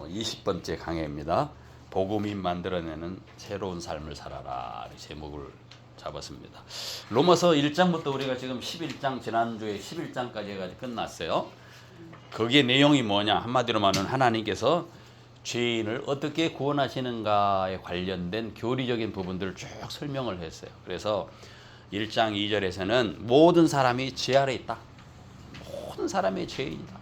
20번째 강해입니다. 복음이 만들어내는 새로운 삶을 살아라 제목을 잡았습니다. 로마서 1장부터 우리가 지금 11장 지난주에 11장까지 해가지고 끝났어요. 거기에 내용이 뭐냐 한마디로 말하면 하나님께서 죄인을 어떻게 구원하시는가에 관련된 교리적인 부분들을 쭉 설명을 했어요. 그래서 1장 2절에서는 모든 사람이 죄 아래 있다. 모든 사람이 죄인이다.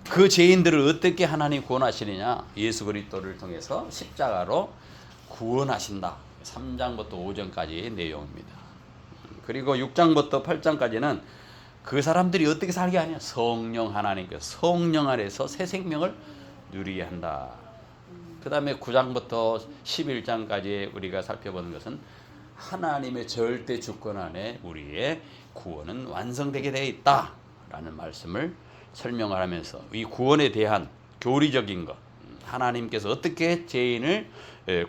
그 죄인들을 어떻게 하나님 구원하시느냐 예수 그리스도를 통해서 십자가로 구원하신다. 3장부터 5장까지의 내용입니다. 그리고 6장부터 8장까지는 그 사람들이 어떻게 살게 하냐 성령 하나님께서 성령 안에서 새 생명을 누리게 한다. 그 다음에 9장부터 11장까지 우리가 살펴보는 것은 하나님의 절대 주권 안에 우리의 구원은 완성되게 되어 있다 라는 말씀을 설명을 하면서 이 구원에 대한 교리적인 것 하나님께서 어떻게 죄인을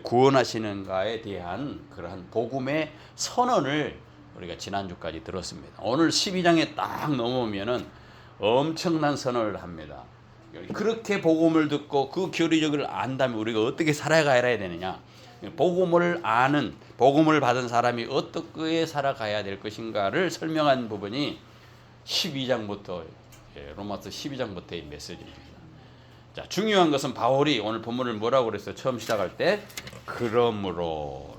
구원하시는가에 대한 그러한 복음의 선언을 우리가 지난주까지 들었습니다. 오늘 12장에 딱 넘어오면은 엄청난 선언을 합니다. 그렇게 복음을 듣고 그 교리적을 안다면 우리가 어떻게 살아가야 되느냐 복음을 아는 복음을 받은 사람이 어떻게 살아가야 될 것인가를 설명한 부분이 12장부터 로마서 12장부터의 메시지입니다. 자, 중요한 것은 바울이 오늘 본문을 뭐라고 그랬어요? 처음 시작할 때 그러므로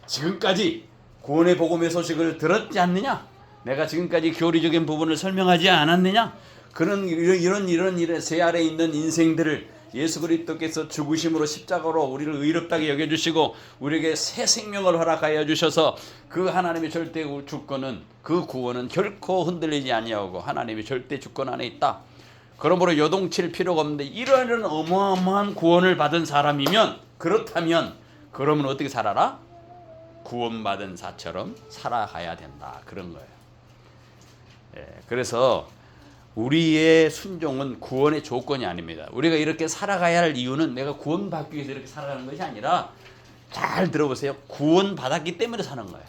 지금까지 구원의 복음의 소식을 들었지 않느냐? 내가 지금까지 교리적인 부분을 설명하지 않았느냐? 그런 이런 제 아래 있는 인생들을 예수 그리스도께서 죽으심으로 십자가로 우리를 의롭다게 여겨주시고 우리에게 새 생명을 허락하여 주셔서 그 하나님의 절대 주권은 그 구원은 결코 흔들리지 아니하고 하나님의 절대 주권 안에 있다. 그러므로 요동칠 필요가 없는데 이러한 어마어마한 구원을 받은 사람이면 그렇다면 그러면 어떻게 살아라? 구원받은 자처럼 살아가야 된다. 그런 거예요. 그래서 우리의 순종은 구원의 조건이 아닙니다. 우리가 이렇게 살아가야 할 이유는 내가 구원받기 위해서 이렇게 살아가는 것이 아니라 잘 들어보세요. 구원받았기 때문에 사는 거예요.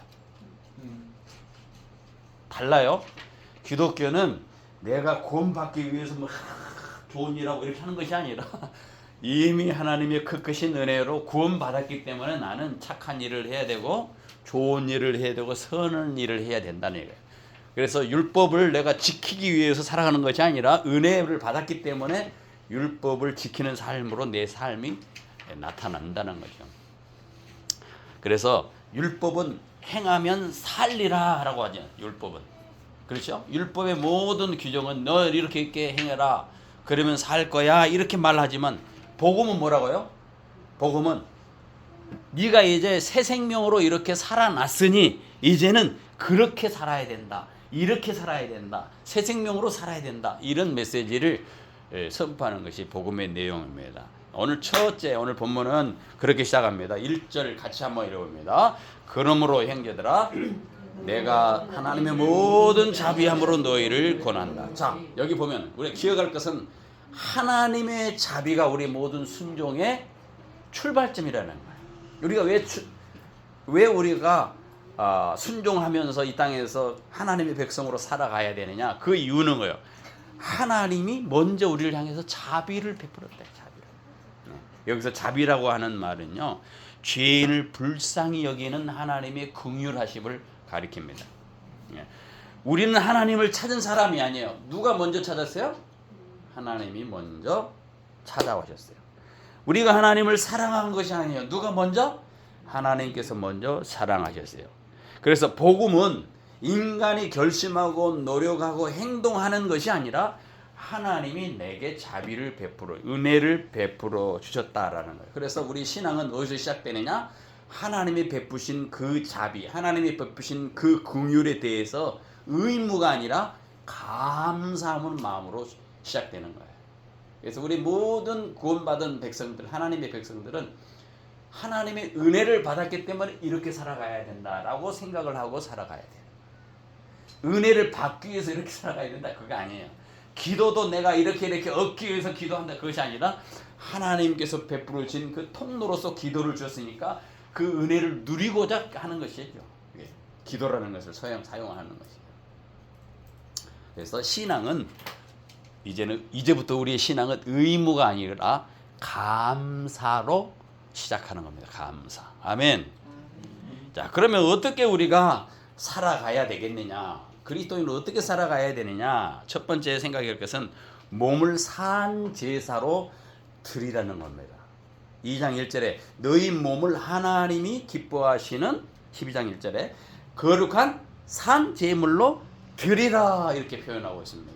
달라요. 기독교는 내가 구원받기 위해서 뭐 좋은 일하고 이렇게 하는 것이 아니라 이미 하나님의 그 크신 은혜로 구원받았기 때문에 나는 착한 일을 해야 되고 좋은 일을 해야 되고 선한 일을 해야 된다는 얘기예요. 그래서 율법을 내가 지키기 위해서 살아가는 것이 아니라 은혜를 받았기 때문에 율법을 지키는 삶으로 내 삶이 나타난다는 거죠. 그래서 율법은 행하면 살리라 라고 하죠. 율법은. 그렇죠? 율법의 모든 규정은 너 이렇게 행해라. 그러면 살 거야. 이렇게 말하지만 복음은 뭐라고요? 복음은 네가 이제 새 생명으로 이렇게 살아났으니 이제는 그렇게 살아야 된다. 이렇게 살아야 된다. 새 생명으로 살아야 된다. 이런 메시지를 선포하는 것이 복음의 내용입니다. 오늘 첫째 오늘 본문은 그렇게 시작합니다. 1절 같이 한번 읽어봅니다. 그러므로 형제들아 내가 하나님의 모든 자비함으로 너희를 권한다. 자 여기 보면 우리가 기억할 것은 하나님의 자비가 우리 모든 순종의 출발점이라는 거예요. 우리가 왜 우리가 순종하면서 이 땅에서 하나님의 백성으로 살아가야 되느냐? 그 이유는 뭐예요? 하나님이 먼저 우리를 향해서 자비를 베풀었다. 자비를. 여기서 자비라고 하는 말은요, 죄인을 불쌍히 여기는 하나님의 긍휼하심을 가리킵니다. 우리는 하나님을 찾은 사람이 아니에요. 누가 먼저 찾았어요? 하나님이 먼저 찾아오셨어요. 우리가 하나님을 사랑한 것이 아니에요. 누가 먼저? 하나님께서 먼저 사랑하셨어요. 그래서 복음은 인간이 결심하고 노력하고 행동하는 것이 아니라 하나님이 내게 자비를 베풀어 은혜를 베풀어 주셨다라는 거예요. 그래서 우리 신앙은 어디서 시작되느냐? 하나님이 베푸신 그 자비, 하나님이 베푸신 그 긍휼에 대해서 의무가 아니라 감사하는 마음으로 시작되는 거예요. 그래서 우리 모든 구원받은 백성들, 하나님의 백성들은 하나님의 은혜를 받았기 때문에 이렇게 살아가야 된다라고 생각을 하고 살아가야 돼요. 은혜를 받기 위해서 이렇게 살아가야 된다 그거 아니에요. 기도도 내가 이렇게 얻기 위해서 기도한다 그것이 아니라 하나님께서 베풀어 주신 그 통로로서 기도를 주셨으니까 그 은혜를 누리고자 하는 것이죠. 기도라는 것을 사용하는 것이죠. 그래서 신앙은 이제부터 우리의 신앙은 의무가 아니라 감사로 시작하는 겁니다. 감사. 아멘. 자, 그러면 어떻게 우리가 살아가야 되겠느냐? 그리스도인은 어떻게 살아가야 되느냐? 첫 번째 생각할 것은 몸을 산 제사로 드리라는 겁니다. 2장 1절에 너희 몸을 하나님이 기뻐하시는 12장 1절에 거룩한 산 제물로 드리라 이렇게 표현하고 있습니다.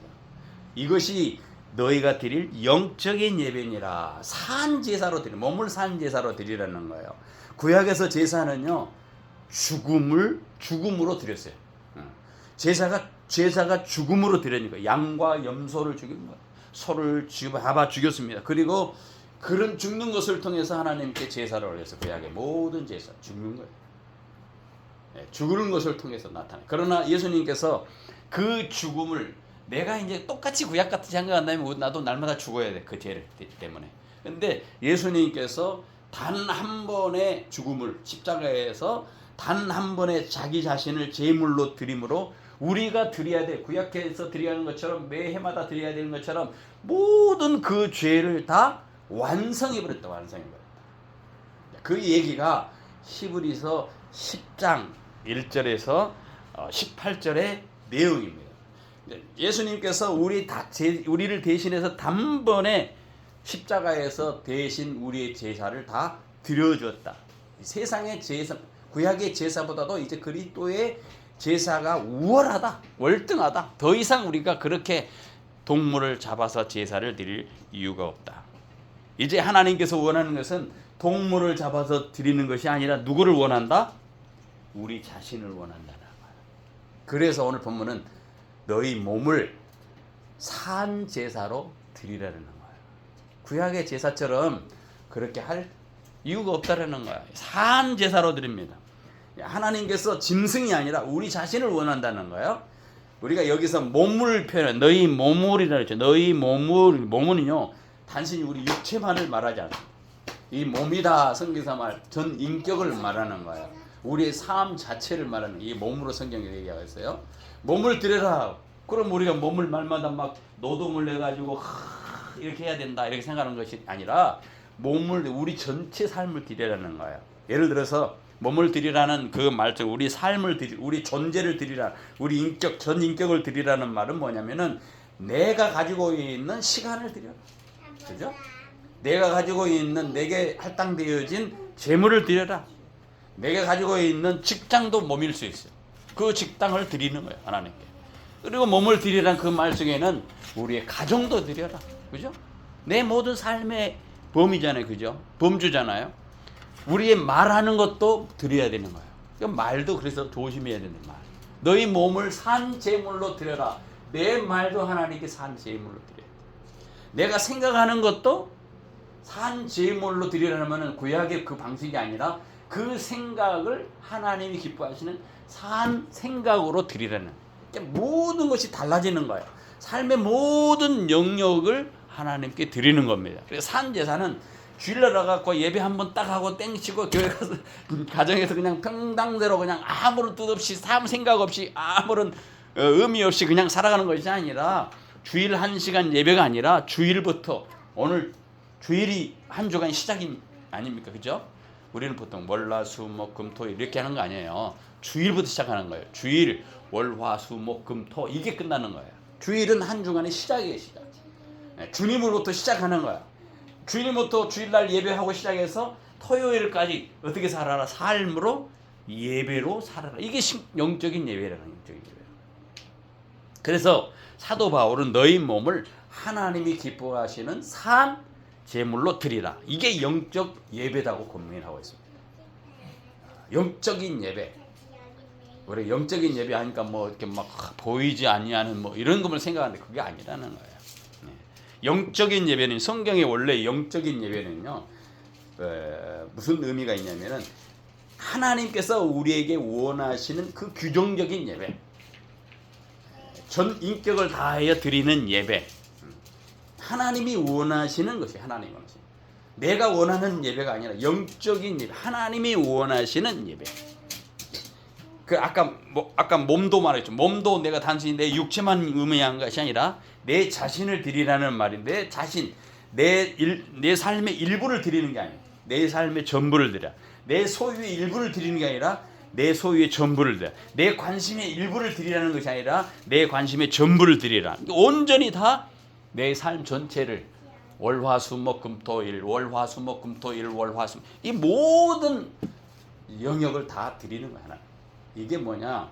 이것이 너희가 드릴 영적인 예배니라. 산 제사로 드리, 몸을 산 제사로 드리라는 거예요. 구약에서 제사는요 죽음으로 드렸어요. 제사가 죽음으로 드리니까 양과 염소를 죽인 거예요. 소를 잡아 죽였습니다. 그리고 그런 죽는 것을 통해서 하나님께 제사를 올려서 구약의 모든 제사 죽는 거예요. 죽는 것을 통해서 나타나요. 그러나 예수님께서 그 죽음을 내가 이제 똑같이 구약 같이 생각한다면 나도 날마다 죽어야 돼. 그 죄를 때문에. 근데 예수님께서 단 한 번의 죽음을 십자가에서 단 한 번의 자기 자신을 제물로 드림으로 우리가 드려야 돼. 구약에서 드려야 하는 것처럼 매해마다 드려야 되는 것처럼 모든 그 죄를 다 완성해버렸다. 완성해버렸다. 그 얘기가 히브리서 10장 1절에서 18절의 내용입니다. 예수님께서 우리를 대신해서 단번에 십자가에서 대신 우리의 제사를 다 드려주었다. 세상의 제사, 구약의 제사보다도 이제 그리스도의 제사가 우월하다, 월등하다. 더 이상 우리가 그렇게 동물을 잡아서 제사를 드릴 이유가 없다. 이제 하나님께서 원하는 것은 동물을 잡아서 드리는 것이 아니라 누구를 원한다? 우리 자신을 원한다는 거야. 그래서 오늘 본문은 너희 몸을 산 제사로 드리라는 거예요. 구약의 제사처럼 그렇게 할 이유가 없다라는 거예요. 산 제사로 드립니다. 하나님께서 짐승이 아니라 우리 자신을 원한다는 거예요. 우리가 여기서 몸을 표현해 너희 몸물이라 했죠. 너희 몸은요 단순히 우리 육체만을 말하지 않아요. 이 몸이다 성경에서 말 전 인격을 말하는 거예요. 우리의 삶 자체를 말하는 이 몸으로 성경이 얘기하고 있어요. 몸을 드려라. 그럼 우리가 몸을 말마다 막 노동을 해가지고 이렇게 해야 된다 이렇게 생각하는 것이 아니라 몸을 우리 전체 삶을 드리라는 거예요. 예를 들어서 몸을 드리라는 그 말씀, 우리 삶을 우리 존재를 드리라, 우리 인격 전 인격을 드리라는 말은 뭐냐면은 내가 가지고 있는 시간을 드려라, 그죠? 내가 가지고 있는 내게 할당되어진 재물을 드려라. 내가 가지고 있는 직장도 몸일 수 있어요. 그 직장을 드리는 거예요, 하나님께. 그리고 몸을 드리라는 그 말 속에는 우리의 가정도 드려라, 그죠? 내 모든 삶의 범위잖아요, 그죠? 범주잖아요. 우리의 말하는 것도 드려야 되는 거예요. 그러니까 말도 그래서 조심해야 되는 말. 너희 몸을 산 제물로 드려라. 내 말도 하나님께 산 제물로 드려야 돼. 내가 생각하는 것도 산 제물로 드리라는 구약의 그 방식이 아니라 그 생각을 하나님이 기뻐하시는 산 생각으로 드리라는. 그러니까 모든 것이 달라지는 거예요. 삶의 모든 영역을 하나님께 드리는 겁니다. 그래서 산 제사는 주일날 나가고 예배 한번 딱 하고 땡치고 교회 가서 가정에서 그냥 평당대로 그냥 아무런 뜻 없이 아무 생각 없이 아무런 의미 없이 그냥 살아가는 것이 아니라 주일 1시간 예배가 아니라 주일부터 오늘 주일이 한 주간 시작이 아닙니까? 그죠? 우리는 보통 월화수목금토 이렇게 하는 거 아니에요. 주일부터 시작하는 거예요. 주일 월화수목금토 이게 끝나는 거예요. 주일은 한 주간의 시작이에요. 시작. 주님으로부터 시작하는 거야. 주일부터 주일날 예배하고 시작해서 토요일까지 어떻게 살아라? 삶으로 예배로 살아라. 이게 영적인 예배라는 영적인 예배. 그래서 사도 바울은 너희 몸을 하나님이 기뻐하시는 산 제물로 드리라. 이게 영적 예배라고 권면하고 있습니다. 영적인 예배. 우리 영적인 예배 하니까 뭐 이렇게 막 보이지 아니하는 뭐 이런 것을 생각하는데 그게 아니라는 거예요. 영적인 예배는 성경의 원래 영적인 예배는요 무슨 의미가 있냐면은 하나님께서 우리에게 원하시는 그 규정적인 예배, 전 인격을 다하여 드리는 예배, 하나님이 원하시는 것이 하나님이 원하시는, 내가 원하는 예배가 아니라 영적인 예배, 하나님이 원하시는 예배. 그 아까 몸도 말했죠. 몸도 내가 단순히 내 육체만 의미한 것이 아니라 내 자신을 드리라는 말인데, 자신 내 삶의 일부를 드리는 게 아니에요. 내 삶의 전부를 드려. 내 소유의 일부를 드리는 게 아니라 내 소유의 전부를 드려. 내 관심의 일부를 드리라는 것이 아니라 내 관심의 전부를 드리라. 온전히 다 내 삶 전체를 월화수목금토일, 월화수목금토일, 월화수, 이 모든 영역을 다 드리는 거야. 하나. 이게 뭐냐?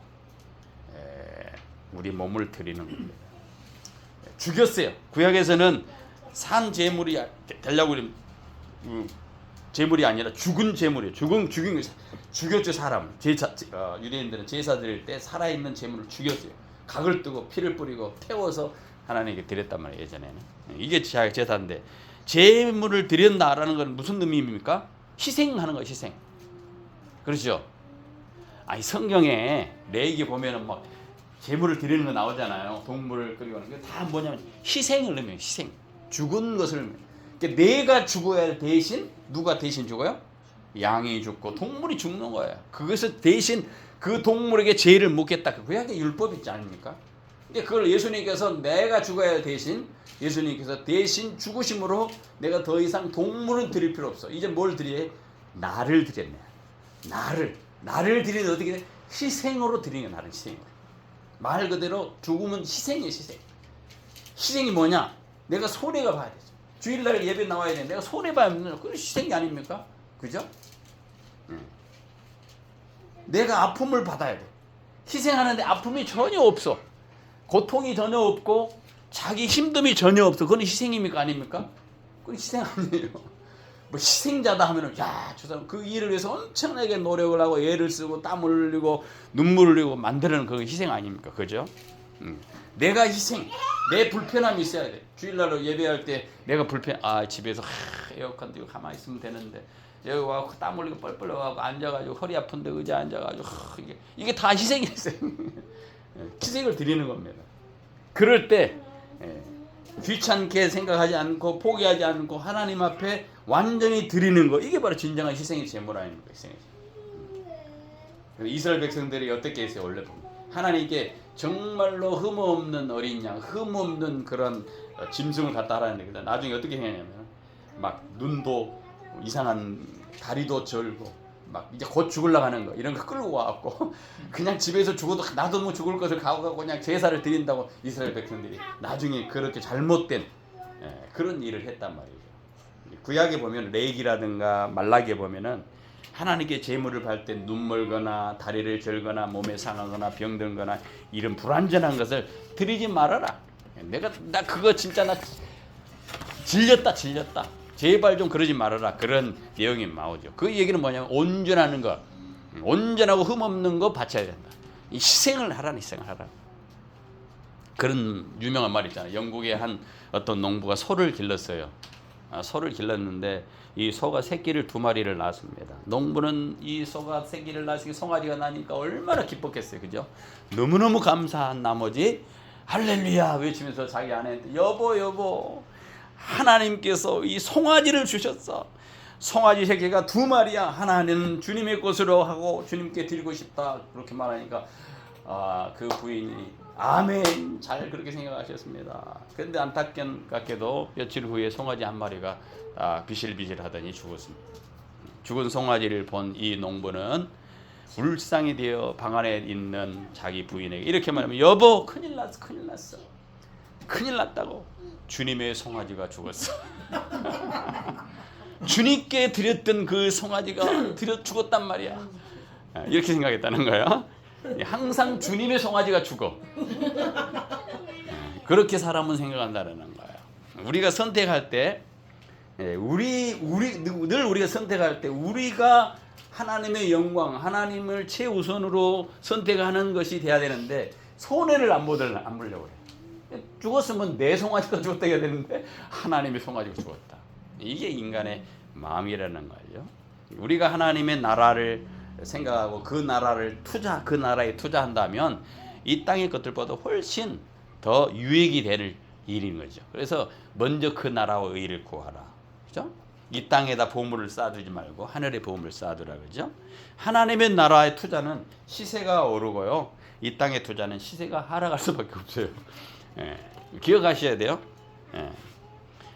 우리 몸을 드리는 겁니다. 죽였어요. 구약에서는 산 제물이 되려고 제물이 아니라 죽은 제물이에요. 죽였죠. 사람. 유대인들은 제사 드릴 때 살아있는 제물을 죽였어요. 각을 뜨고 피를 뿌리고 태워서 하나님께 드렸단 말이에요. 예전에는. 이게 제사인데, 제물을 드린다라는 건 무슨 의미입니까? 희생하는 거예요. 희생. 그렇죠? 아니, 성경에 레위기 보면은 막 제물을 드리는 거 나오잖아요. 동물을 끌고 가는 게 다 뭐냐면 희생을 의미해요. 희생. 죽은 것을 의미해요. 그러니까 내가 죽어야 할 대신 누가 대신 죽어요? 양이 죽고 동물이 죽는 거예요. 그것을 대신 그 동물에게 죄를 묻겠다. 그게 율법 있지 않습니까? 근데 그걸 예수님께서 내가 죽어야 할 대신, 예수님께서 대신 죽으심으로 내가 더 이상 동물은 드릴 필요 없어. 이제 뭘 드려? 나를 드렸네. 나를 드리는 어떻게 돼? 희생으로 드리는 거야. 나를 희생으로. 말 그대로 죽음은 희생이에요. 희생이 뭐냐? 내가 손해가 봐야 되죠. 주일날 예배 나와야 되는데 내가 손해봐야 되는 건 그건 희생이 아닙니까? 그죠? 내가 아픔을 받아야 돼. 희생하는데 아픔이 전혀 없어. 고통이 전혀 없고 자기 힘듦이 전혀 없어. 그건 희생입니까? 아닙니까? 그건 희생 아니에요. 뭐 희생자다 하면은, 야, 저 사람 그 일을 위해서 엄청나게 노력을 하고 애를 쓰고 땀을 흘리고 눈물을 흘리고 만드는 그 희생 아닙니까? 그죠? 내가 희생, 내 불편함이 있어야 돼. 주일날로 예배할 때 내가 집에서 에어컨도 이거 가만히 있으면 되는데 여기 와서 땀 흘리고 뻘뻘 와서 앉아가지고 허리 아픈데 의자 앉아가지고 이게 다 희생이에요. 희생을 드리는 겁니다. 그럴 때 귀찮게 생각하지 않고 포기하지 않고 하나님 앞에 완전히 드리는 거, 이게 바로 진정한 희생의 제물 아닙니까? 희생의 제물. 이스라엘 백성들이 어떻게 했어요? 원래 보면 하나님께 정말로 흠없는 어린 양, 흠없는 그런 짐승을 갖다 하라는데, 나중에 어떻게 했냐면 막 눈도 이상한, 다리도 절고 막 이제 곧 죽으려고 하는 거, 이런 거 끌고 와갖고 그냥 집에서 죽어도 나도 뭐 죽을 것을 가고 그냥 제사를 드린다고 이스라엘 백성들이 나중에 그렇게 잘못된 그런 일을 했단 말이죠. 구약에 보면 레위기라든가 말라기에 보면은 하나님께 제물을 받을 때 눈 멀거나 다리를 절거나 몸에 상하거나 병들거나 이런 불완전한 것을 드리지 말아라. 나 그거 진짜 나 질렸다. 제발 좀 그러지 말아라. 그런 내용이 나오죠. 그 얘기는 뭐냐면 온전하는 것, 온전하고 흠없는 거 바쳐야 된다. 이 희생을 하라. 그런 유명한 말이 있잖아요. 영국의 한 어떤 농부가 소를 길렀어요. 소를 길렀는데 이 소가 새끼를 2마리를 낳았습니다. 농부는 이 소가 새끼를 낳으니 송아지가 나니까 얼마나 기뻤겠어요. 그죠? 너무너무 감사한 나머지 할렐루야 외치면서 자기 아내한테 여보 하나님께서 이 송아지를 주셨어. 송아지 새끼가 2마리야. 하나는 주님의 것으로 하고 주님께 드리고 싶다. 그렇게 말하니까 그 부인이 아멘, 잘 그렇게 생각하셨습니다. 그런데 안타깝게도 며칠 후에 송아지 한 마리가 비실비실하더니 죽었습니다. 죽은 송아지를 본 이 농부는 울상이 되어 방 안에 있는 자기 부인에게 이렇게 말하면, 여보 큰일 났어. 큰일 났다고. 주님의 송아지가 죽었어. 주님께 드렸던 그 송아지가 죽었단 말이야. 이렇게 생각했다는 거예요. 항상 주님의 송아지가 죽어. 그렇게 사람은 생각한다는 거예요. 우리가 선택할 때, 늘 우리가 선택할 때 우리가 하나님의 영광, 하나님을 최우선으로 선택하는 것이 돼야 되는데 손해를 안 보려고 그래. 죽었으면 내 송아지가 죽었다 해야 되는데 하나님의 송아지가 죽었다. 이게 인간의 마음이라는 거예요. 우리가 하나님의 나라를 생각하고 그 나라에 투자한다면 이 땅의 것들보다 훨씬 더 유익이 될 일인 거죠. 그래서 먼저 그 나라와 의를 구하라. 그죠? 이 땅에다 보물을 쌓아두지 말고 하늘에 보물을 쌓아두라 그러죠. 하나님의 나라의 투자는 시세가 오르고요. 이 땅의 투자는 시세가 하락할 수밖에 없어요. 예, 기억하셔야 돼요. 예.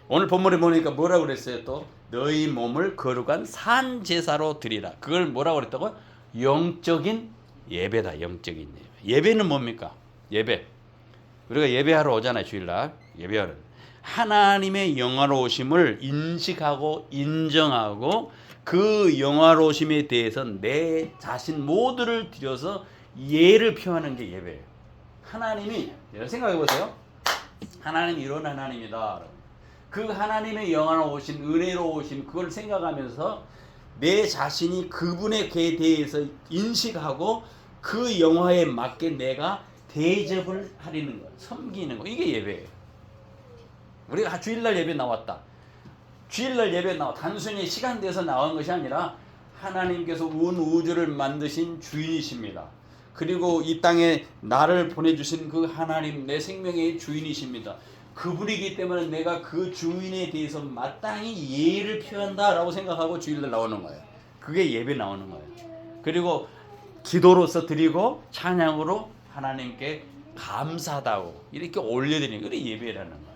오늘 본문에 보니까 뭐라고 그랬어요? 또 너희 몸을 거룩한 산 제사로 드리라. 그걸 뭐라고 그랬다고? 영적인 예배다. 영적인 예배. 예배는 뭡니까? 예배. 우리가 예배하러 오잖아요. 주일날 예배하러. 하나님의 영화로우심을 인식하고 인정하고 그 영화로우심에 대해서 내 자신 모두를 들여서 예를 표하는 게 예배예요. 하나님이 생각해 보세요. 하나님 이런 하나님이다. 그 하나님의 영화로우신 은혜로우신 그걸 생각하면서 내 자신이 그분에 대해서 인식하고 그 영화에 맞게 내가 대접을 하려는 거, 섬기는 거, 이게 예배예요. 우리가 주일날 예배 나왔다. 주일날 예배 나와 단순히 시간 돼서 나온 것이 아니라 하나님께서 온 우주를 만드신 주인이십니다. 그리고 이 땅에 나를 보내주신 그 하나님, 내 생명의 주인이십니다. 그분이기 때문에 내가 그 주인에 대해서 마땅히 예를 표한다라고 생각하고 주일날 나오는 거예요. 그게 예배 나오는 거예요. 그리고 기도로서 드리고 찬양으로 하나님께 감사하다고 이렇게 올려드리는 게 예배라는 거예요.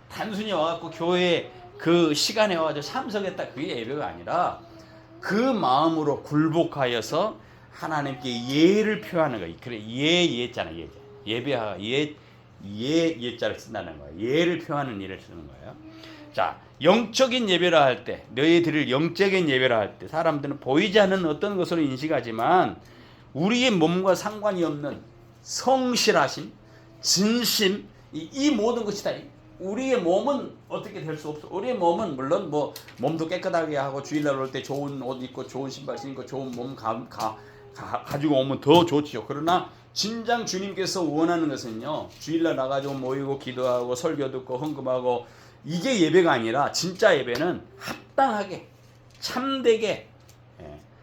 단순히 와갖고 교회 그 시간에 와서 참석했다 그게 예배가 아니라 그 마음으로 굴복하여서 하나님께 예를 표하는 거예요. 그래 예잖아 예. 예배하 예자를 쓴다는 거예요. 예를 표하는 예를 쓰는 거예요. 자, 영적인 예배라 할 때, 너희 드릴 영적인 예배라 할 때 사람들은 보이지 않는 어떤 것으로 인식하지만 우리의 몸과 상관이 없는 성실하심, 진심, 이 모든 것이 다 우리의 몸은 어떻게 될 수 없어. 우리의 몸은 물론 뭐 몸도 깨끗하게 하고 주일날 올 때 좋은 옷 입고 좋은 신발 신고 좋은 몸 가지고 오면 더 좋지요. 그러나 진정 주님께서 원하는 것은요, 주일날 나가지고 모이고 기도하고 설교 듣고 헌금하고 이게 예배가 아니라 진짜 예배는 합당하게 참되게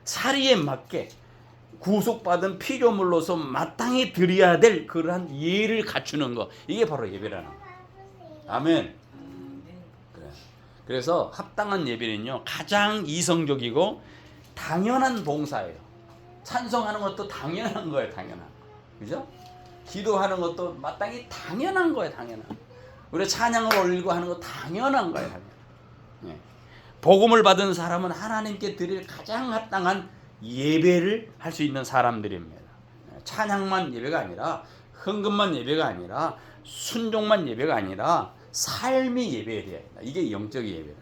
사리에 맞게 구속받은 피조물로서 마땅히 드려야 될 그러한 예를 갖추는 거, 이게 바로 예배라는 거예요. 아멘. 그래서 합당한 예배는요 가장 이성적이고 당연한 봉사예요. 찬송하는 것도 당연한 거예요. 당연한. 그죠? 기도하는 것도 마땅히 당연한 거예요. 당연한. 우리 찬양을 올리고 하는 거 당연한 거예요. 당연한. 네. 복음을 받은 사람은 하나님께 드릴 가장 합당한 예배를 할 수 있는 사람들입니다. 찬양만 예배가 아니라 헌금만 예배가 아니라 순종만 예배가 아니라 삶이 예배해야 된다. 이게 영적인 예배다.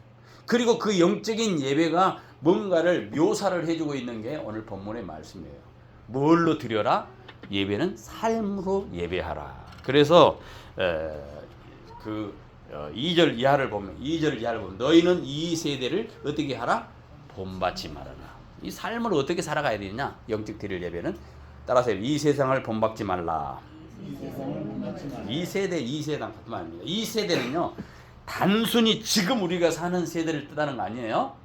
그리고 그 영적인 예배가 뭔가를 묘사를 해주고 있는 게 오늘 본문의 말씀이에요. 뭘로 드려라? 예배는 삶으로 예배하라. 그래서 2절 이하를 보면 너희는 이 세대를 어떻게 하라? 본받지 말아라. 이 삶을 어떻게 살아가야 되느냐? 영적 드릴 예배는 따라서 이 세상을 본받지 말라. 이 세대랑 같은 말입니다. 이 세대는요 단순히 지금 우리가 사는 세대를 뜻하는 거 아니에요.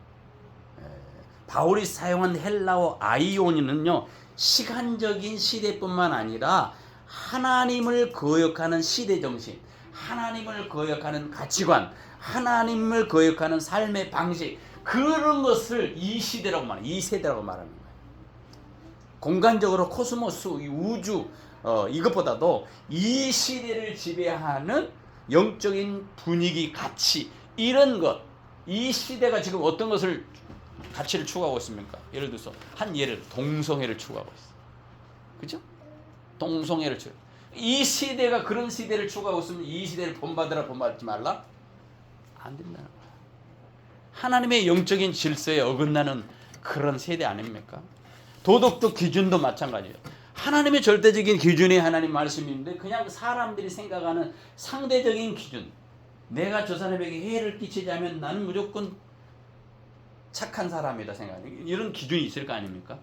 바울이 사용한 헬라어 아이오니는요 시간적인 시대뿐만 아니라 하나님을 거역하는 시대 정신, 하나님을 거역하는 가치관, 하나님을 거역하는 삶의 방식, 그런 것을 이 시대라고 말해요. 이 세대라고 말하는 거예요. 공간적으로 코스모스, 우주 이것보다도 이 시대를 지배하는 영적인 분위기, 가치, 이런 것, 이 시대가 지금 어떤 것을 가치를 추구하고 있습니까? 예를 들어서 한 예를 동성애를 추구하고 있어. 그죠? 동성애를 추구. 이 시대가 그런 시대를 추구하고 있으면 이 시대를 본받으라 본받지 말라? 안 된다는 거야. 하나님의 영적인 질서에 어긋나는 그런 세대 아닙니까? 도덕적 기준도 마찬가지예요. 하나님의 절대적인 기준이 하나님 말씀인데 그냥 사람들이 생각하는 상대적인 기준, 내가 저 사람에게 해를 끼치지 않으면 나는 무조건 착한 사람이다 생각하는 이런 기준이 있을 거 아닙니까?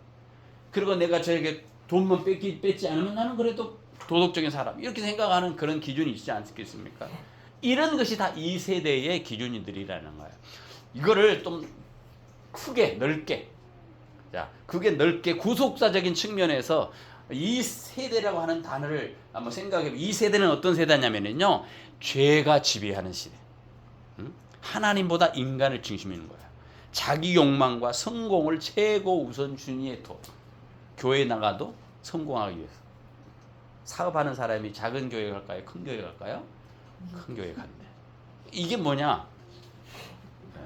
그리고 내가 저에게 돈만 뺏지 않으면 나는 그래도 도덕적인 사람, 이렇게 생각하는 그런 기준이 있지 않겠습니까? 이런 것이 다 이 세대의 기준이들이라는 거예요. 이거를 좀 크게 넓게, 자, 그게 넓게 구속사적인 측면에서 이 세대라고 하는 단어를 한번 생각해보면, 이 세대는 어떤 세대냐면요, 죄가 지배하는 시대. 하나님보다 인간을 중심인 거야. 자기 욕망과 성공을 최고 우선순위에 둬. 교회 나가도 성공하기 위해서. 사업하는 사람이 작은 교회 갈까요? 큰 교회 갈까요? 큰 교회 갔네. 이게 뭐냐?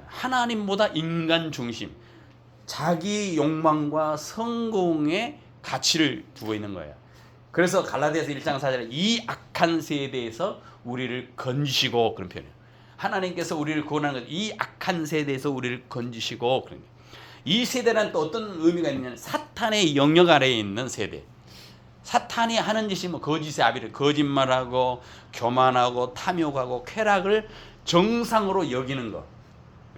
하나님보다 인간 중심, 자기 욕망과 성공에 가치를 두고 있는 거예요. 그래서 갈라디아서 1장 4절에 이 악한 세대에서 우리를 건지시고, 그런 표현이에요. 하나님께서 우리를 구원하는 것, 이 악한 세대에서 우리를 건지시고, 그런 거예요. 이 세대는 또 어떤 의미가 있냐면 사탄의 영역 아래에 있는 세대. 사탄이 하는 짓이 뭐 거짓의 아비를, 거짓말하고 교만하고 탐욕하고 쾌락을 정상으로 여기는 것.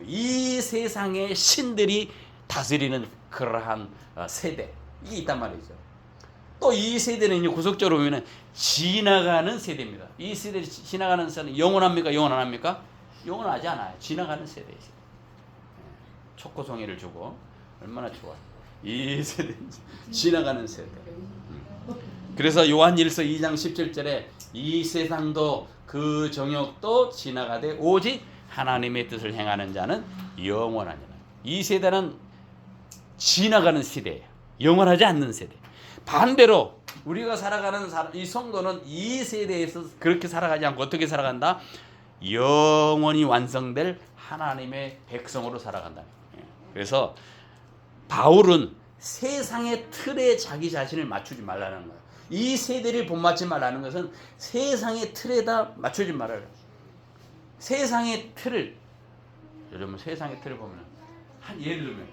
이 세상의 신들이 다스리는 그러한 세대, 이게 있단 말이죠. 또 이 세대는 구속적으로 보면 지나가는 세대입니다. 이 세대 지나가는 세대는 영원합니까? 영원 안 합니까? 영원하지 않아요. 지나가는 세대예요. 초코송이를 주고 얼마나 좋아. 이 세대는 지나가는 세대. 그래서 요한일서 2장 17절에 이 세상도 그 정욕도 지나가되 오직 하나님의 뜻을 행하는 자는 영원하니라. 이 세대는 지나가는 세대예요. 영원하지 않는 세대. 반대로 우리가 살아가는 이 성도는 이 세대에서 그렇게 살아가지 않고 어떻게 살아간다? 영원히 완성될 하나님의 백성으로 살아간다. 그래서 바울은 세상의 틀에 자기 자신을 맞추지 말라는 거예요. 이 세대를 본받지 말라는 것은 세상의 틀에다 맞추지 말아라. 세상의 틀을, 요즘 세상의 틀을 보면 예를 들면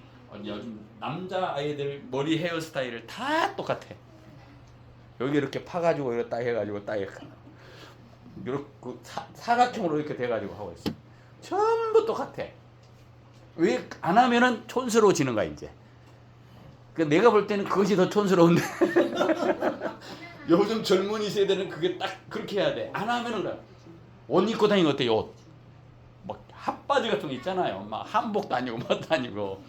요즘 남자 아이들 머리 헤어스타일을 다 똑같아. 여기 이렇게 파가지고 이렇게 딱 해가지고 딱 이렇게 사각형으로 이렇게 돼가지고 하고 있어. 전부 똑같아. 왜 안 하면은 촌스러워지는 거야 이제. 그러니까 내가 볼 때는 그것이 더 촌스러운데 요즘 젊은이 세대는 그게 딱 그렇게 해야 돼. 안 하면은 그래. 옷 입고 다니는 거 어때? 옷 막 핫바지 같은 거 있잖아요. 막 한복도 아니고 뭐도 아니고.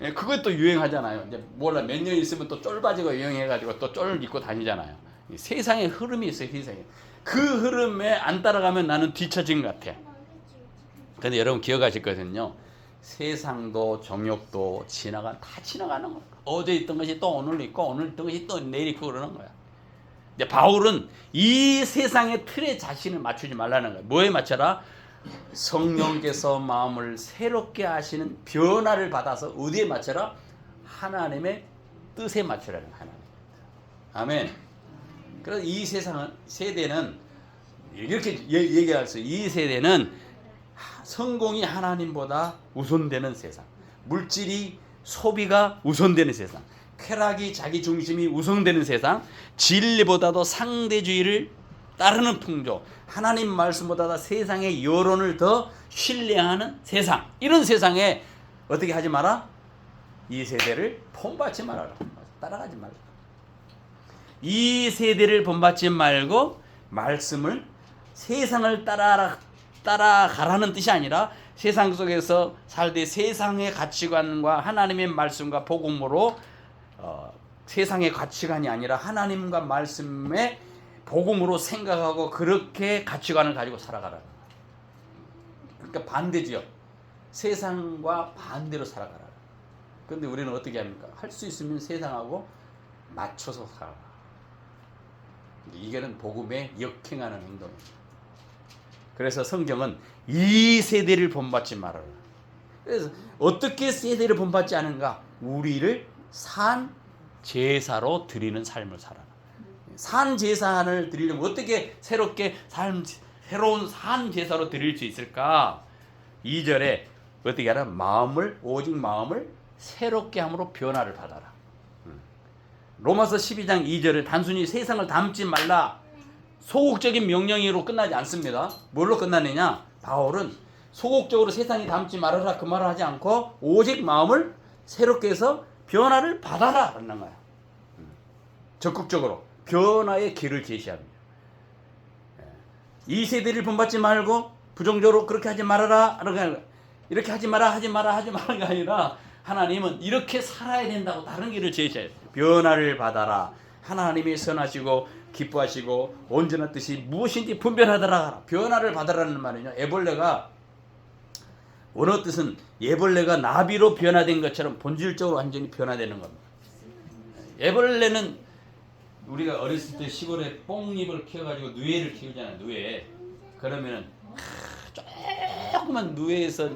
예? 그것도 유행하잖아요. 이제 몰라 몇 년 있으면 또 쫄바지가 유행해가지고 또 쫄 입고 다니잖아요. 세상에 흐름이 있어요. 세상에. 그 흐름에 안 따라가면 나는 뒤처진 것 같아. 근데 여러분 기억하실 거거든요. 세상도 정욕도 다 지나가는 거야. 어제 있던 것이 또 오늘 있고 오늘 있던 것이 또 내일 있고 그러는 거야. 근데 바울은 이 세상의 틀에 자신을 맞추지 말라는 거야. 뭐에 맞춰라? 성령께서 마음을 새롭게 하시는 변화를 받아서 어디에 맞춰라? 하나님의 뜻에 맞추라는 하나님. 아멘. 그래서 이 세대는 이렇게 얘기할 수 있어요. 이 세대는 성공이 하나님보다 우선되는 세상, 물질이 소비가 우선되는 세상, 쾌락이 자기 중심이 우선되는 세상, 진리보다도 상대주의를 따르는 풍조, 하나님 말씀보다 세상의 여론을 더 신뢰하는 세상, 이런 세상에 어떻게 하지 마라? 이 세대를 본받지 말아라. 따라가지 말라. 이 세대를 본받지 말고 말씀을, 세상을 따라가라는 뜻이 아니라 세상 속에서 살되 세상의 가치관과 하나님의 말씀과 복음으로 세상의 가치관이 아니라 하나님과 말씀의 복음으로 생각하고 그렇게 가치관을 가지고 살아가라. 그러니까 반대지요. 세상과 반대로 살아가라. 그런데 우리는 어떻게 합니까? 할 수 있으면 세상하고 맞춰서 살아라. 이게는 복음에 역행하는 행동입니다. 그래서 성경은 이 세대를 본받지 말아라. 그래서 어떻게 세대를 본받지 않은가? 우리를 산 제사로 드리는 삶을 살아라. 산 제사를 드리려면 어떻게 새로운 산 제사로 드릴 수 있을까? 2절에 어떻게 하라? 오직 마음을 새롭게 함으로 변화를 받아라. 로마서 12장 2절을 단순히 세상을 닮지 말라, 소극적인 명령으로 끝나지 않습니다. 뭘로 끝나느냐? 바울은 소극적으로 세상이 닮지 말아라 그 말을 하지 않고 오직 마음을 새롭게 해서 변화를 받아라 라는 거야. 적극적으로 변화의 길을 제시합니다. 이 세대를 본받지 말고 부정적으로 그렇게 하지 말아라, 이렇게 하지 마라가 아니라 하나님은 이렇게 살아야 된다고 다른 길을 제시해요. 변화를 받아라. 하나님이 선하시고 기뻐하시고 온전한 뜻이 무엇인지 분별하더라. 변화를 받아라는 말이냐. 애벌레가 원어 뜻은 애벌레가 나비로 변화된 것처럼 본질적으로 완전히 변화되는 겁니다. 애벌레는 우리가 어렸을 때 시골에 뽕잎을 키워가지고 누에를 키우잖아요. 누에. 그러면은 조그만 누에에서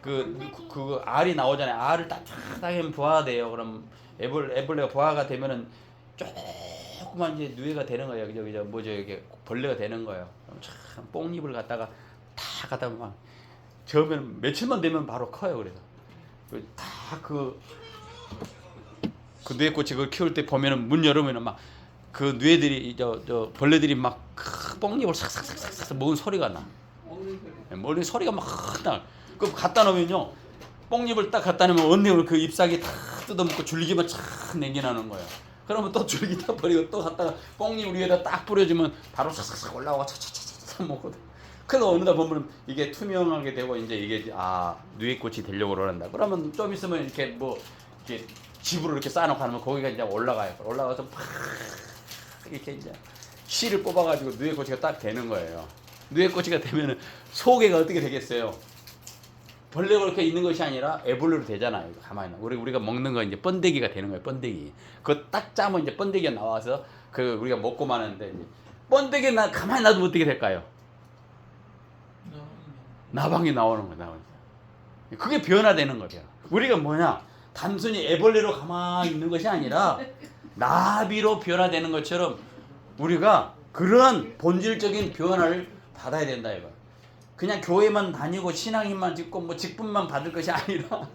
그 알이 나오잖아요. 알을 따뜻하게 부화돼요. 그럼 애벌레가 부화가 되면은 조그만 이제 누에가 되는 거예요. 그죠? 뭐죠? 이게 벌레가 되는 거예요. 그럼 참 뽕잎을 갖다가 다 갖다 막 저으면 며칠만 되면 바로 커요. 그래서 그 누에꽃이 그걸 키울 때 보면은 문 열으면은 막 그 누에들이 저 벌레들이 막 뽕잎을 싹싹싹싹 먹은 소리가 나. 먹는 소리가 막 나. 그 갖다 놓으면요, 뽕잎을 딱 갖다 놓으면 언니를 그 잎사귀 다 뜯어먹고 줄기만 촥 내겨나는 거예요. 그러면 또 줄기 다 버리고 또 갖다가 뽕잎 위에다 딱 뿌려주면 바로 싹싹싹 올라와 차차차차 먹거든. 그래서 어느덧 보면 이게 투명하게 되고 이제 이게 누에꽃이 되려고 그런다. 그러면 좀 있으면 이렇게 뭐 이렇게 집으로 이렇게 쌓아놓고 하면 거기가 이제 올라가요. 올라가서 팍 이렇게 이제 씨를 뽑아가지고 누에꽃이가 딱 되는 거예요. 누에꽃이가 되면은 속에가 어떻게 되겠어요? 벌레가 그렇게 있는 것이 아니라 애벌레로 되잖아요. 가만히 우리가 먹는 거 이제 번데기가 되는 거예요. 번데기. 그거 딱 짜면 이제 번데기가 나와서 그 우리가 먹고 마는데 이제 번데기 가만히 놔두면 어떻게 될까요? 나방이 나오는 거야. 그게 변화되는 거죠. 우리가 뭐냐? 단순히 애벌레로 가만히 있는 것이 아니라 나비로 변화되는 것처럼 우리가 그러한 본질적인 변화를 받아야 된다 이거. 그냥 교회만 다니고 신앙인만 짓고 뭐 직분만 받을 것이 아니라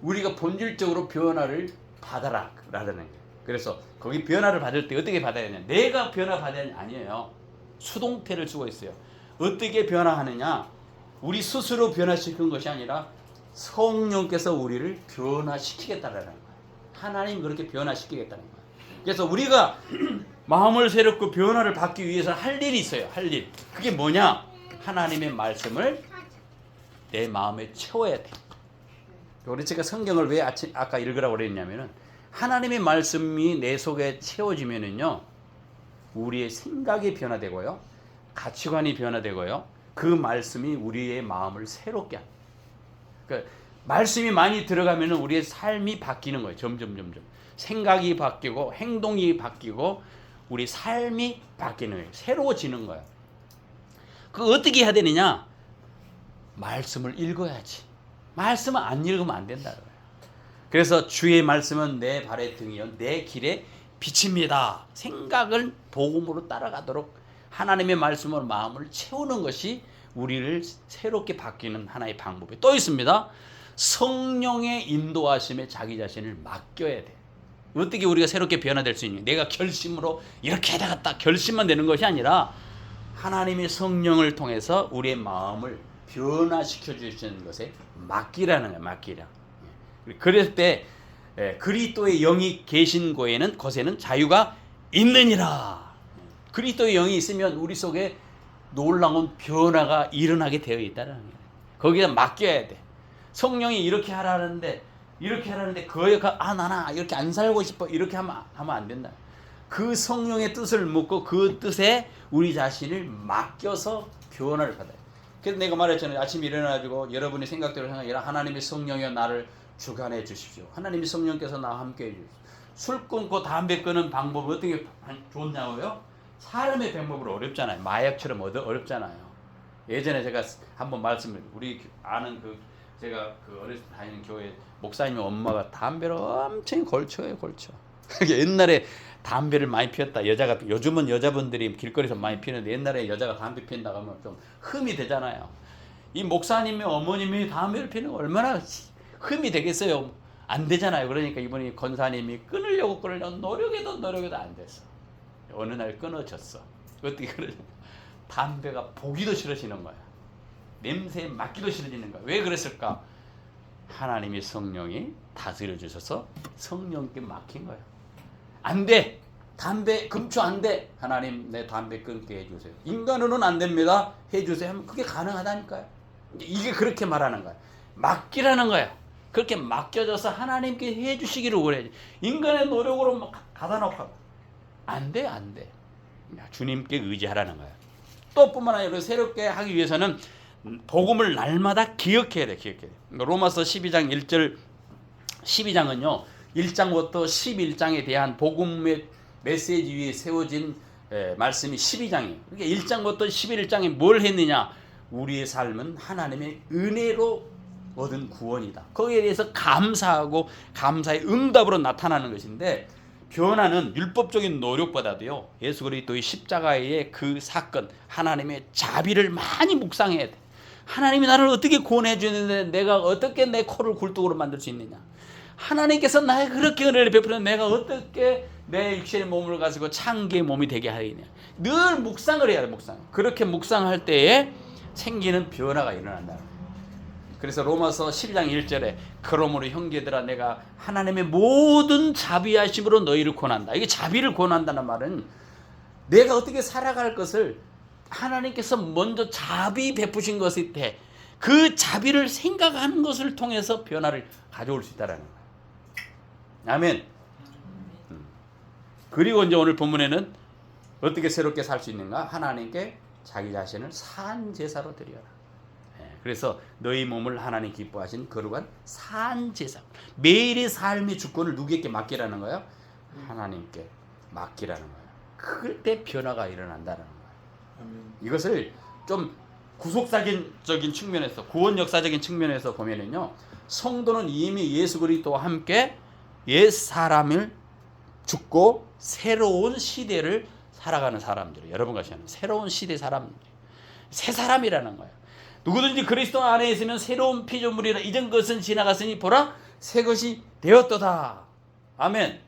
우리가 본질적으로 변화를 받아라 라는 거예요. 그래서 거기 변화를 받을 때 어떻게 받아야 되냐? 내가 변화 받아야 되냐? 아니에요. 수동태를 쓰고 있어요. 어떻게 변화하느냐? 우리 스스로 변화시키는 것이 아니라 성령께서 우리를 변화시키겠다라는 거예요. 하나님 그렇게 변화시키겠다는 거예요. 그래서 우리가 마음을 새롭고 변화를 받기 위해서 할 일이 있어요. 할 일. 그게 뭐냐? 하나님의 말씀을 내 마음에 채워야 돼. 우리 제가 성경을 왜 아까 읽으라고 그랬냐면은 하나님의 말씀이 내 속에 채워지면은요, 우리의 생각이 변화되고요, 가치관이 변화되고요, 그 말씀이 우리의 마음을 새롭게 합니다. 그러니까 말씀이 많이 들어가면은 우리의 삶이 바뀌는 거예요. 점점. 생각이 바뀌고 행동이 바뀌고 우리 삶이 바뀌는 거예요. 새로워지는 거예요. 그 어떻게 해야 되느냐? 말씀을 읽어야지. 말씀을 안 읽으면 안 된다. 그래서 주의 말씀은 내 발의 등이요 내 길의 빛입니다. 생각을 복음으로 따라가도록 하나님의 말씀으로 마음을 채우는 것이 우리를 새롭게 바뀌는 하나의 방법이 또 있습니다. 성령의 인도하심에 자기 자신을 맡겨야 돼. 어떻게 우리가 새롭게 변화될 수 있냐? 내가 결심으로 이렇게 해야겠다 결심만 되는 것이 아니라 하나님의 성령을 통해서 우리의 마음을 변화시켜 주시는 것에 맡기라는 거예요. 맡기라. 그럴 때 그리스도의 영이 계신 곳에는 자유가 있느니라. 그리스도의 영이 있으면 우리 속에 놀라운 변화가 일어나게 되어 있다는 거예요. 거기다 맡겨야 돼. 성령이 이렇게 하라는데 그거가 나나 이렇게 안 살고 싶어 이렇게 하면 안 된다. 그 성령의 뜻을 묻고 그 뜻에 우리 자신을 맡겨서 변화를 받아요. 그래서 내가 말했잖아요. 아침에 일어나가지고 여러분의 생각대로 생각하라. 하나님의 성령이여 나를 주관해 주십시오. 하나님의 성령께서 나와 함께 해 주십시오. 술 끊고 담배 끊는 방법이 어떻게 좋냐고요? 사람의 방법으로 어렵잖아요. 마약처럼 어렵잖아요. 예전에 제가 한번 말씀을 우리 아는 제가 어렸을 때 다니는 교회 목사님 엄마가 담배를 엄청 걸쳐요. 옛날에 담배를 많이 피웠다. 요즘은 여자분들이 길거리에서 많이 피우는데 옛날에 여자가 담배 피운다고 하면 좀 흠이 되잖아요. 이 목사님의 어머님이 담배를 피우는 거 얼마나 흠이 되겠어요? 안 되잖아요. 그러니까 이분이 권사님이 끊으려고 노력해도 안 됐어. 어느 날 끊어졌어. 어떻게 그러냐? 담배가 보기도 싫어지는 거야. 냄새에 맡기도 싫어지는 거야. 왜 그랬을까? 하나님의 성령이 다스려 주셔서 성령께 맡긴 거야. 안 돼. 담배 금주 안 돼. 하나님 내 담배 끊게 해주세요. 인간으로는 안 됩니다. 해주세요 하면 그게 가능하다니까요. 이게 그렇게 말하는 거야. 맡기라는 거야. 그렇게 맡겨져서 하나님께 해주시기를 원해. 인간의 노력으로 막 가다 놓고 안 돼. 주님께 의지하라는 거야. 또 뿐만 아니라 새롭게 하기 위해서는 복음을 날마다 기억해야 돼. 기억해야 돼. 로마서 12장 1절 12장은요. 1장부터 11장에 대한 복음의 메시지 위에 세워진 말씀이 12장이에요. 그러니까 1장부터 11장에 뭘 했느냐? 우리의 삶은 하나님의 은혜로 얻은 구원이다. 거기에 대해서 감사하고 감사의 응답으로 나타나는 것인데, 변화는 율법적인 노력보다도요, 예수 그리스도의 십자가의 그 사건, 하나님의 자비를 많이 묵상해야 돼. 하나님이 나를 어떻게 구원해 주는데 내가 어떻게 내 코를 굴뚝으로 만들 수 있느냐? 하나님께서 나에게 그렇게 은혜를 베푸는데 내가 어떻게 내 육신의 몸을 가지고 창기의 몸이 되게 하느냐? 늘 묵상을 해야 돼. 묵상. 그렇게 묵상할 때에 생기는 변화가 일어난다. 그래서 로마서 12장 1절에 그러므로 형제들아 내가 하나님의 모든 자비하심으로 너희를 권한다. 이게 자비를 권한다는 말은 내가 어떻게 살아갈 것을 하나님께서 먼저 자비 베푸신 것일 때 그 자비를 생각하는 것을 통해서 변화를 가져올 수 있다는 거예요. 아멘. 그리고 이제 오늘 본문에는 어떻게 새롭게 살 수 있는가? 하나님께 자기 자신을 산 제사로 드려라. 그래서 너희 몸을 하나님 기뻐하신 거룩한 산 제사. 매일의 삶의 주권을 누구에게 맡기라는 거예요? 하나님께 맡기라는 거예요. 그때 변화가 일어난다는 거예요. 이것을 좀 구속사적인 측면에서, 구원 역사적인 측면에서 보면은요, 성도는 이미 예수 그리스도와 함께 옛 사람을 죽고 새로운 시대를 살아가는 사람들이에요. 여러분과 저는 새로운 시대 사람들, 새 사람이라는 거예요. 누구든지 그리스도 안에 있으면 새로운 피조물이라. 이전 것은 지나갔으니 보라 새 것이 되었도다. 아멘.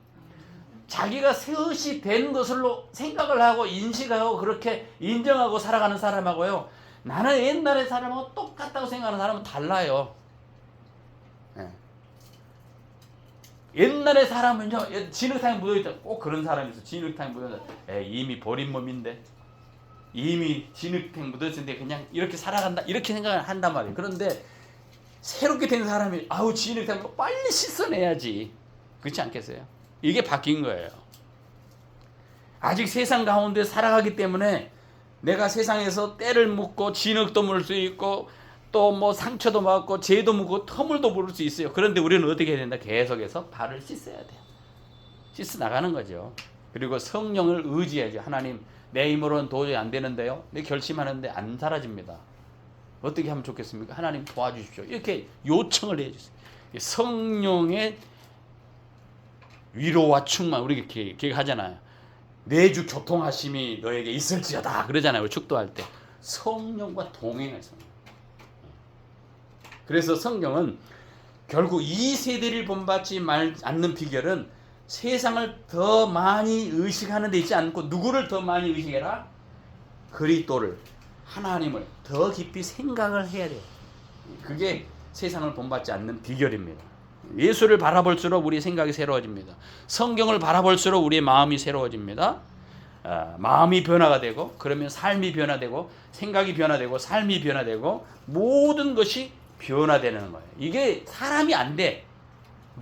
자기가 새 것이 된 것으로 생각을 하고 인식하고 그렇게 인정하고 살아가는 사람하고요, 나는 옛날의 사람하고 똑같다고 생각하는 사람은 달라요. 옛날의 사람은요, 진흙탕에 묻어있다. 꼭 그런 사람이 있어. 진흙탕에 묻어있다. 이미 버린 몸인데, 이미 진흙탕에 묻어있는데 그냥 이렇게 살아간다, 이렇게 생각을 한단 말이에요. 그런데 새롭게 된 사람이 아우 진흙탕 빨리 씻어내야지, 그렇지 않겠어요? 이게 바뀐 거예요. 아직 세상 가운데 살아가기 때문에 내가 세상에서 때를 묻고 진흙도 물 수 있고 또 뭐 상처도 맞고 죄도 묻고 터물도 부를 수 있어요. 그런데 우리는 어떻게 해야 된다? 계속해서 발을 씻어야 돼요. 씻어 나가는 거죠. 그리고 성령을 의지해야죠. 하나님, 내 힘으로는 도저히 안 되는데요, 내 결심하는데 안 사라집니다. 어떻게 하면 좋겠습니까? 하나님 도와주십시오. 이렇게 요청을 해주세요. 성령의 위로와 충만, 우리 이렇게 하잖아요. 내주 교통하심이 너에게 있을지어다 그러잖아요. 축도할 때 성령과 동행해서. 그래서 성경은 결국 이 세대를 본받지 않는 비결은 세상을 더 많이 의식하는 데 있지 않고 누구를 더 많이 의식해라? 그리스도를, 하나님을 더 깊이 생각을 해야 돼요. 그게 세상을 본받지 않는 비결입니다. 예수를 바라볼수록 우리의 생각이 새로워집니다. 성경을 바라볼수록 우리의 마음이 새로워집니다. 마음이 변화가 되고, 그러면 삶이 변화되고, 생각이 변화되고, 삶이 변화되고, 모든 것이 변화되는 거예요. 이게 사람이 안 돼.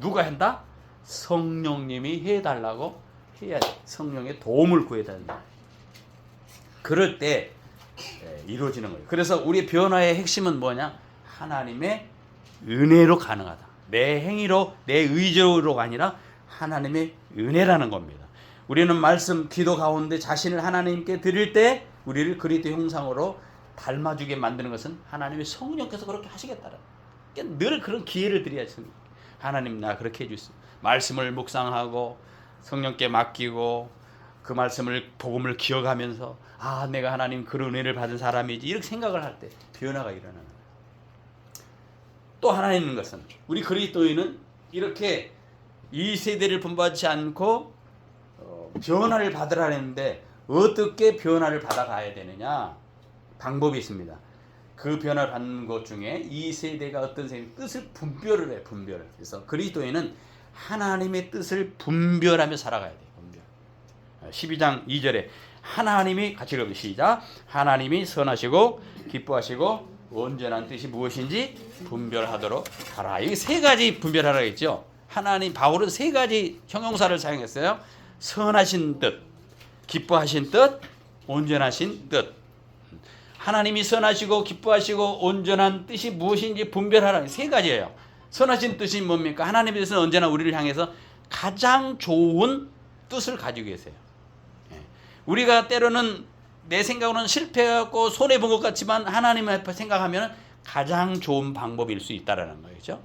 누가 한다? 성령님이 해달라고 해야 돼. 성령의 도움을 구해야 된다. 그럴 때 이루어지는 거예요. 그래서 우리의 변화의 핵심은 뭐냐? 하나님의 은혜로 가능하다. 내 행위로, 내 의지로가 아니라 하나님의 은혜라는 겁니다. 우리는 말씀, 기도 가운데 자신을 하나님께 드릴 때 우리를 그리스도 형상으로 닮아주게 만드는 것은 하나님의 성령께서 그렇게 하시겠다는, 그러니까 늘 그런 기회를 드려야지. 하나님, 나 그렇게 해주세요. 말씀을 묵상하고 성령께 맡기고 그 말씀을, 복음을 기억하면서 아, 내가 하나님 그런 은혜를 받은 사람이지, 이렇게 생각을 할 때 변화가 일어나는 거예요. 또 하나 있는 것은 우리 그리스도인은 이렇게 이 세대를 본받지 않고 변화를 받으라는데 어떻게 변화를 받아가야 되느냐? 방법이 있습니다. 그 변화를 받는 것 중에 이 세대가 어떤 뜻을 분별을 해, 분별을. 그래서 그리스도인은 하나님의 뜻을 분별하며 살아가야 돼요. 분별. 12장 2절에 하나님이, 같이 읽어보시죠. 시작. 하나님이 선하시고 기뻐하시고 온전한 뜻이 무엇인지 분별하도록 하라. 이 세 가지 분별하라고 했죠. 하나님, 바울은 세 가지 형용사를 사용했어요. 선하신 뜻, 기뻐하신 뜻, 온전하신 뜻. 하나님이 선하시고 기뻐하시고 온전한 뜻이 무엇인지 분별하라. 세 가지예요. 선하신 뜻이 뭡니까? 하나님께서는 언제나 우리를 향해서 가장 좋은 뜻을 가지고 계세요. 우리가 때로는 내 생각으로는 실패하고 손해본 것 같지만 하나님 앞에 생각하면 가장 좋은 방법일 수 있다는 거죠.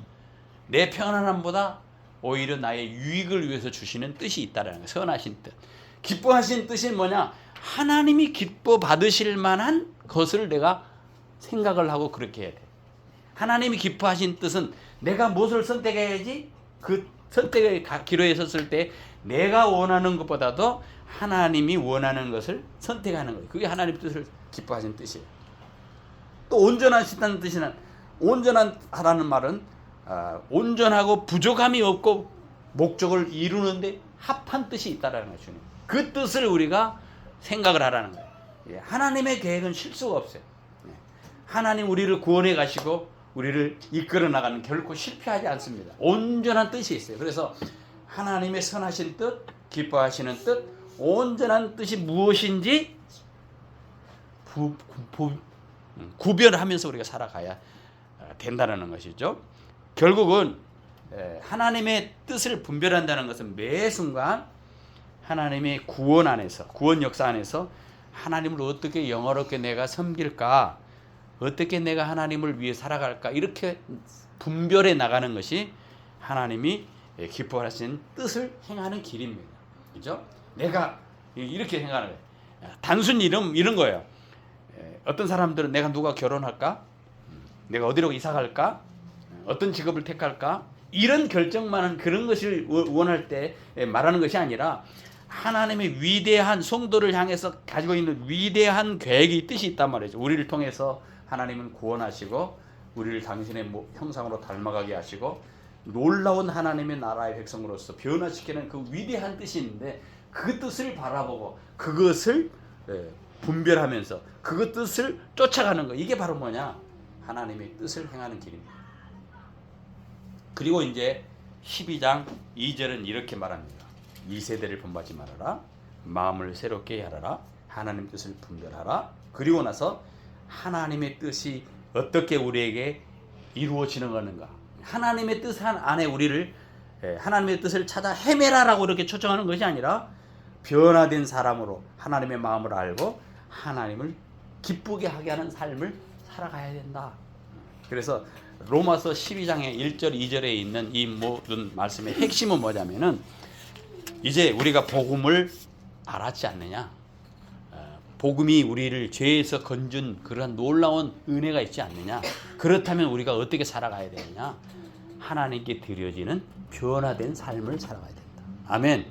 내 편안함보다 오히려 나의 유익을 위해서 주시는 뜻이 있다는 거예요. 선하신 뜻. 기뻐하신 뜻이 뭐냐? 하나님이 기뻐 받으실 만한 것을 내가 생각을 하고 그렇게 해야 돼. 하나님이 기뻐하신 뜻은 내가 무엇을 선택해야지 그 선택의 기로에 섰을 때 내가 원하는 것보다도 하나님이 원하는 것을 선택하는 거예요. 그게 하나님 뜻을 기뻐하신 뜻이에요. 또 온전하시다는 뜻이는 온전하다는 말은 온전하고 부족함이 없고 목적을 이루는데 합한 뜻이 있다라는 거죠. 그 뜻을 우리가 생각을 하라는 거예요. 하나님의 계획은 실수가 없어요. 하나님 우리를 구원해 가시고 우리를 이끌어 나가는 결코 실패하지 않습니다. 온전한 뜻이 있어요. 그래서 하나님의 선하신 뜻, 기뻐하시는 뜻, 온전한 뜻이 무엇인지 구별하면서 우리가 살아가야 된다는 것이죠. 결국은 하나님의 뜻을 분별한다는 것은 매 순간 하나님의 구원 안에서, 구원 역사 안에서 하나님을 어떻게 영화롭게 내가 섬길까, 어떻게 내가 하나님을 위해 살아갈까, 이렇게 분별해 나가는 것이 하나님이 기뻐하신 뜻을 행하는 길입니다. 그죠? 내가 이렇게 생각하는 거예요. 단순히 이런 거예요. 어떤 사람들은 내가 누가 결혼할까? 내가 어디로 이사 갈까? 어떤 직업을 택할까? 이런 결정만 그런 것을 원할 때 말하는 것이 아니라 하나님의 위대한 성도를 향해서 가지고 있는 위대한 계획이 뜻이 있단 말이죠. 우리를 통해서 하나님은 구원하시고 우리를 당신의 형상으로 닮아가게 하시고 놀라운 하나님의 나라의 백성으로서 변화시키는 그 위대한 뜻이 있는데 그 뜻을 바라보고 그것을 분별하면서 그 뜻을 쫓아가는 거, 이게 바로 뭐냐? 하나님의 뜻을 행하는 길입니다. 그리고 이제 12장 2절은 이렇게 말합니다. 이 세대를 본받지 말아라. 마음을 새롭게 하라. 하나님 뜻을 분별하라. 그리고 나서 하나님의 뜻이 어떻게 우리에게 이루어지는 건가? 하나님의 뜻 안에 우리를 하나님의 뜻을 찾아 헤매라라고 이렇게 초청하는 것이 아니라 변화된 사람으로 하나님의 마음을 알고 하나님을 기쁘게 하게 하는 삶을 살아가야 된다. 그래서 로마서 12장의 1절 2절에 있는 이 모든 말씀의 핵심은 뭐냐면은 이제 우리가 복음을 알았지 않느냐? 복음이 우리를 죄에서 건준 그러한 놀라운 은혜가 있지 않느냐? 그렇다면 우리가 어떻게 살아가야 되느냐? 하나님께 드려지는 변화된 삶을 살아가야 된다. 아멘.